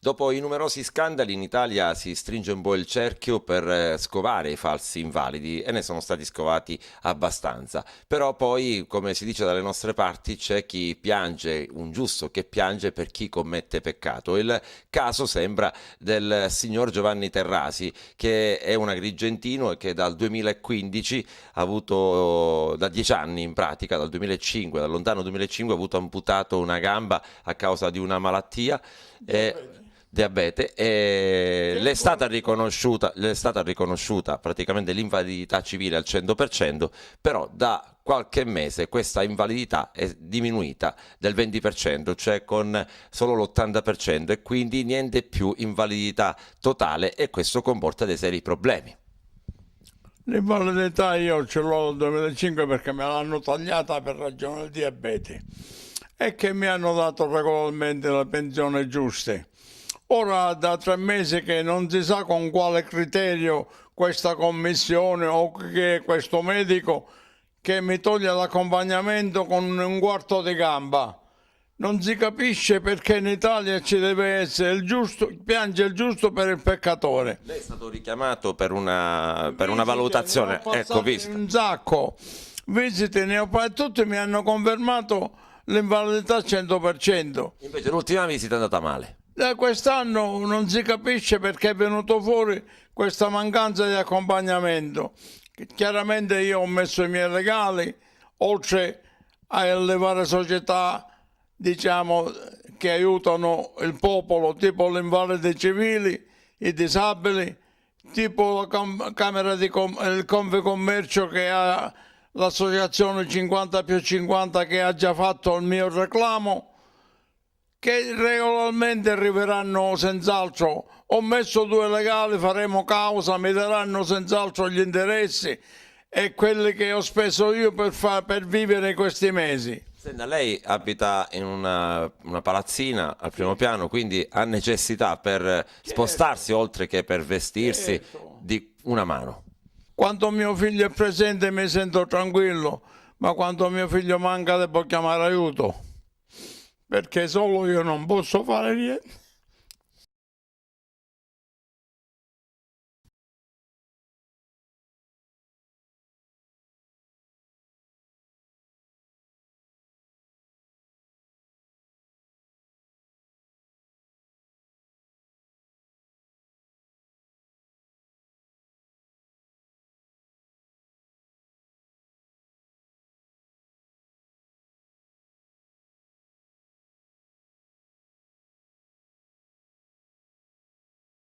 Dopo i numerosi scandali in Italia si stringe un po' il cerchio per scovare i falsi invalidi e ne sono stati scovati abbastanza. Però poi, come si dice dalle nostre parti, c'è chi piange, un giusto che piange per chi commette peccato. Il caso sembra del signor Giovanni Terrasi, che è un agrigentino e che dal 2015 ha avuto, da 10 anni in pratica, dal 2005, dal lontano 2005, ha avuto amputato una gamba a causa di una malattia. E diabete e le è stata riconosciuta praticamente l'invalidità civile al 100%, però da qualche mese questa invalidità è diminuita del 20%, cioè con solo l'80% e quindi niente più invalidità totale e questo comporta dei seri problemi. L'invalidità io ce l'ho dal 2005 perché me l'hanno tagliata per ragione del diabete e che mi hanno dato regolarmente le pensioni giuste. Ora da 3 mesi che non si sa con quale criterio questa commissione o che questo medico che mi toglie l'accompagnamento con un quarto di gamba. Non si capisce perché in Italia ci deve essere il giusto, piange il giusto per il peccatore. Lei è stato richiamato per una Visite, ne ho valutazione, ecco, passate vista. un sacco, visite ne ho fatte tutte, mi hanno confermato l'invalidità al 100%. Invece l'ultima visita è andata male. Da quest'anno non si capisce perché è venuto fuori questa mancanza di accompagnamento. Chiaramente io ho messo i miei legali, oltre alle varie società, diciamo, che aiutano il popolo, tipo l'Invalidi Civili, i disabili, tipo la Camera di il Confcommercio che ha l'associazione 50 più 50 che ha già fatto il mio reclamo, che regolarmente arriveranno senz'altro. Ho messo 2 legali, faremo causa, mi daranno senz'altro gli interessi e quelli che ho speso io per vivere questi mesi. Senta, lei abita in una palazzina al primo piano, quindi ha necessità per spostarsi, oltre che per vestirsi, Certo. di una mano. Quando mio figlio è presente mi sento tranquillo, ma quando mio figlio manca devo chiamare aiuto, perché solo io non posso fare niente.